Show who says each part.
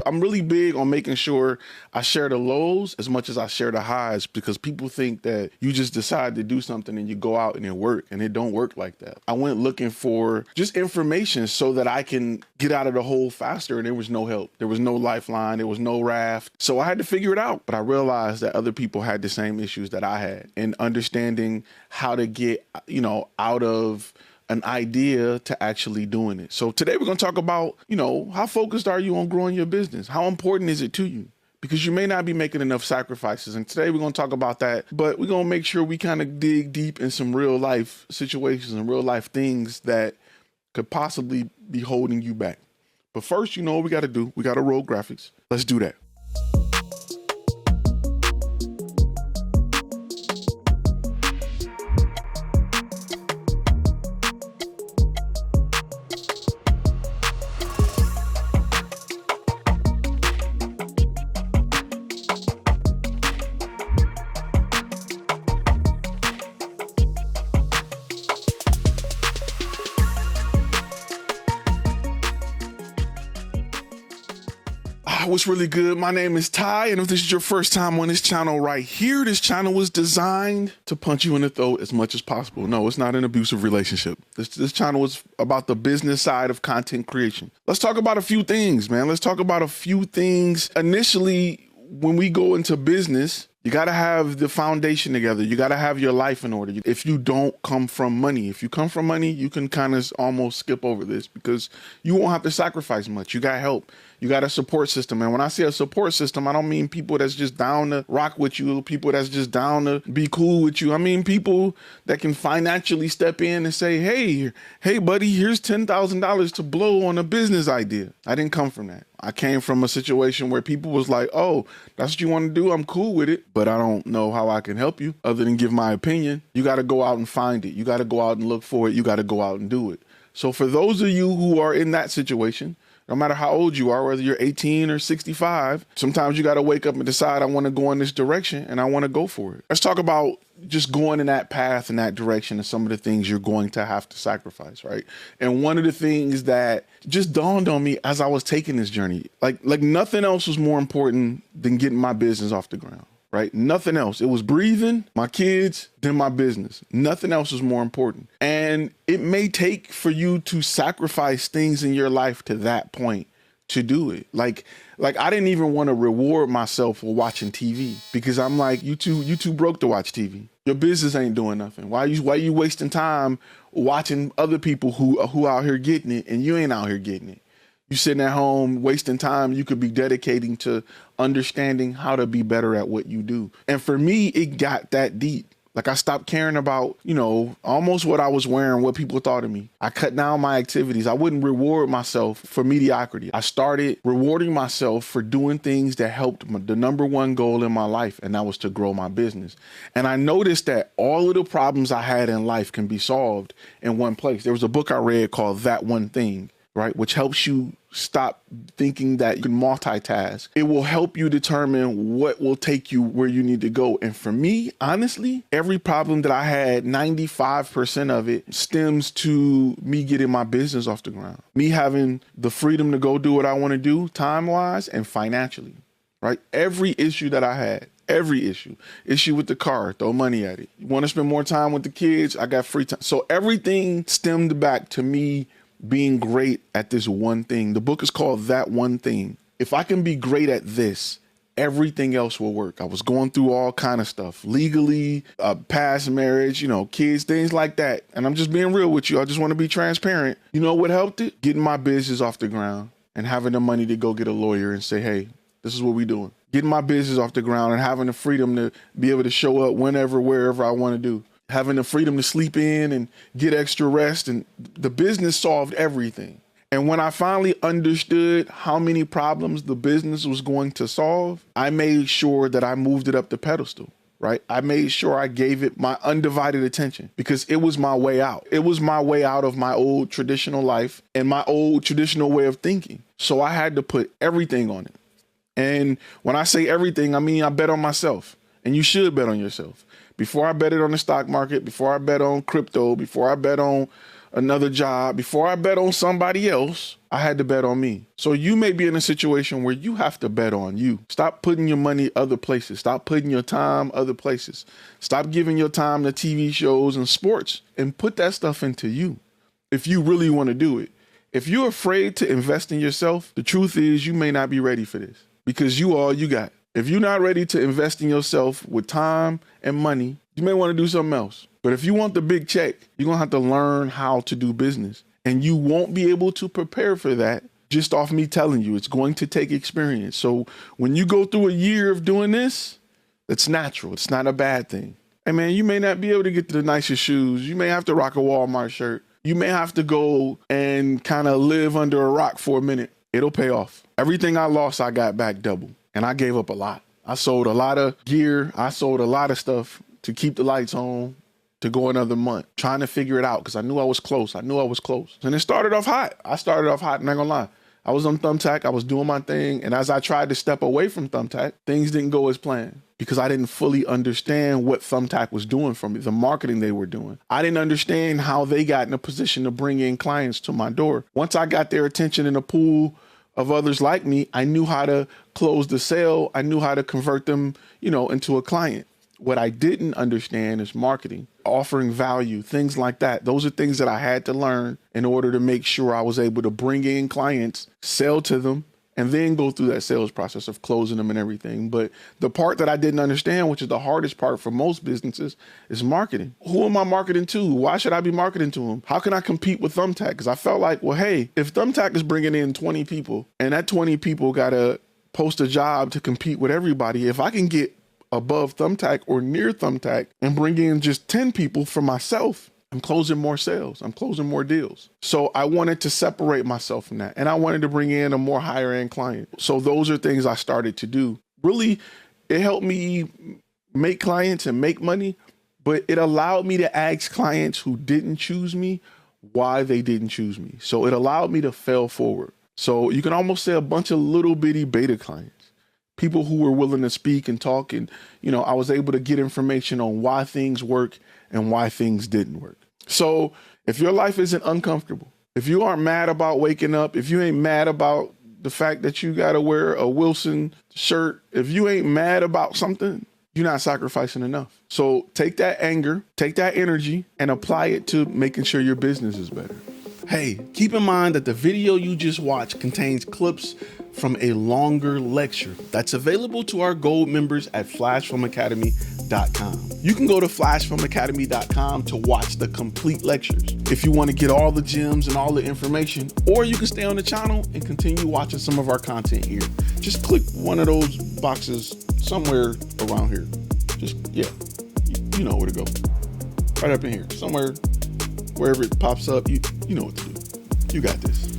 Speaker 1: I'm really big on making sure I share the lows as much as I share the highs, because people think that you just decide to do something and you go out and it work, and it don't work like that. I went looking for just information so that I can get out of the hole faster, and there was no help. There was no lifeline. There was no raft. So I had to figure it out. But I realized that other people had the same issues that I had, and understanding how to get, out of an idea to actually doing it. So today we're going to talk about, how focused are you on growing your business? How important is it to you? Because you may not be making enough sacrifices. And today we're going to talk about that, but we're going to make sure we kind of dig deep in some real life situations and real life things that could possibly be holding you back. But first, what we got to do? We got to roll graphics. Let's do that. What's really good? My name is Ty, and if this is your first time on this channel right here, this channel was designed to punch you in the throat as much as possible. No, it's not an abusive relationship. This channel is about the business side of content creation. Let's talk about a few things, man. Let's talk about a few things. Initially, when we go into business, you got to have the foundation together. You got to have your life in order. If you don't come from money, if you come from money, you can kind of almost skip over this because you won't have to sacrifice much. You got help. You got a support system. And when I say a support system, I don't mean people that's just down to rock with you, people that's just down to be cool with you. I mean people that can financially step in and say, hey, buddy, here's $10,000 to blow on a business idea. I didn't come from that. I came from a situation where people was like, oh, that's what you want to do? I'm cool with it, but I don't know how I can help you other than give my opinion. You got to go out and find it. You got to go out and look for it. You got to go out and do it. So for those of you who are in that situation, no matter how old you are, whether you're 18 or 65, sometimes you got to wake up and decide, I want to go in this direction and I want to go for it. Let's talk about just going in that path, in that direction, and some of the things you're going to have to sacrifice, right? And one of the things that just dawned on me as I was taking this journey, like nothing else was more important than getting my business off the ground. Right? Nothing else. It was breathing, my kids, then my business. Nothing else is more important. And it may take for you to sacrifice things in your life to that point to do it. Like I didn't even want to reward myself for watching TV because I'm like, you too broke to watch TV. Your business ain't doing nothing. Why you wasting time watching other people who out here getting it and you ain't out here getting it? You sitting at home wasting time you could be dedicating to understanding how to be better at what you do. And for me, it got that deep. Like I stopped caring about, almost what I was wearing, what people thought of me. I cut down my activities. I wouldn't reward myself for mediocrity. I started rewarding myself for doing things that helped the number one goal in my life, and that was to grow my business. And I noticed that all of the problems I had in life can be solved in one place. There was a book I read called That One Thing, right? Which helps you stop thinking that you can multitask. It will help you determine what will take you where you need to go. And for me, honestly, every problem that I had, 95% of it stems to me getting my business off the ground. Me having the freedom to go do what I want to do time-wise and financially, right? Every issue that I had, every issue with the car, throw money at it. You want to spend more time with the kids? I got free time. So everything stemmed back to me being great at this one thing. The book is called That One Thing. If I can be great at this, everything else will work. I was going through all kind of stuff, legally, past marriage, kids, things like that. And I'm just being real with you. I just want to be transparent. You know what helped it? Getting my business off the ground and having the money to go get a lawyer and say, hey, this is what we're doing. Getting my business off the ground and having the freedom to be able to show up whenever, wherever I want to do. Having the freedom to sleep in and get extra rest, and the business solved everything. And when I finally understood how many problems the business was going to solve, I made sure that I moved it up the pedestal, right? I made sure I gave it my undivided attention because it was my way out. It was my way out of my old traditional life and my old traditional way of thinking. So I had to put everything on it. And when I say everything, I mean, I bet on myself, and you should bet on yourself. Before I bet it on the stock market, before I bet on crypto, before I bet on another job, before I bet on somebody else, I had to bet on me. So you may be in a situation where you have to bet on you. Stop putting your money other places. Stop putting your time other places. Stop giving your time to TV shows and sports and put that stuff into you if you really want to do it. If you're afraid to invest in yourself, the truth is you may not be ready for this because you all you got. If you're not ready to invest in yourself with time and money, you may want to do something else. But if you want the big check, you're going to have to learn how to do business. And you won't be able to prepare for that just off me telling you. It's going to take experience. So when you go through a year of doing this, it's natural. It's not a bad thing. Hey man, you may not be able to get the nicest shoes. You may have to rock a Walmart shirt. You may have to go and kind of live under a rock for a minute. It'll pay off. Everything I lost, I got back double. And I gave up a lot. I sold a lot of gear. I sold a lot of stuff to keep the lights on, to go another month, trying to figure it out because I knew I was close. And it started off hot. I'm not gonna lie. I was on Thumbtack. I was doing my thing. And as I tried to step away from Thumbtack, things didn't go as planned because I didn't fully understand what Thumbtack was doing for me, the marketing they were doing. I didn't understand how they got in a position to bring in clients to my door. Once I got their attention in a pool of others like me, I knew how to close the sale. I knew how to convert them, into a client. What I didn't understand is marketing, offering value, things like that. Those are things that I had to learn in order to make sure I was able to bring in clients, sell to them, and then go through that sales process of closing them and everything. But the part that I didn't understand, which is the hardest part for most businesses, is marketing. Who am I marketing to? Why should I be marketing to them? How can I compete with Thumbtack? Because I felt like, well, hey, if Thumbtack is bringing in 20 people and that 20 people got to post a job to compete with everybody, if I can get above Thumbtack or near Thumbtack and bring in just 10 people for myself, I'm closing more sales. I'm closing more deals. So I wanted to separate myself from that. And I wanted to bring in a more higher end client. So those are things I started to do. Really, it helped me make clients and make money, but it allowed me to ask clients who didn't choose me why they didn't choose me. So it allowed me to fail forward. So you can almost say a bunch of little bitty beta clients, people who were willing to speak and talk. And, I was able to get information on why things work and why things didn't work. So if your life isn't uncomfortable, if you aren't mad about waking up, if you ain't mad about the fact that you got to wear a Wilson shirt, if you ain't mad about something, you're not sacrificing enough. So take that anger, take that energy and apply it to making sure your business is better. Hey, keep in mind that the video you just watched contains clips from a longer lecture that's available to our gold members at flashfilmacademy.com. You can go to flashfilmacademy.com to watch the complete lectures if you want to get all the gems and all the information, or you can stay on the channel and continue watching some of our content here. Just click one of those boxes somewhere around here. You know where to go. Right up in here, somewhere, wherever it pops up, you know what to do. You got this.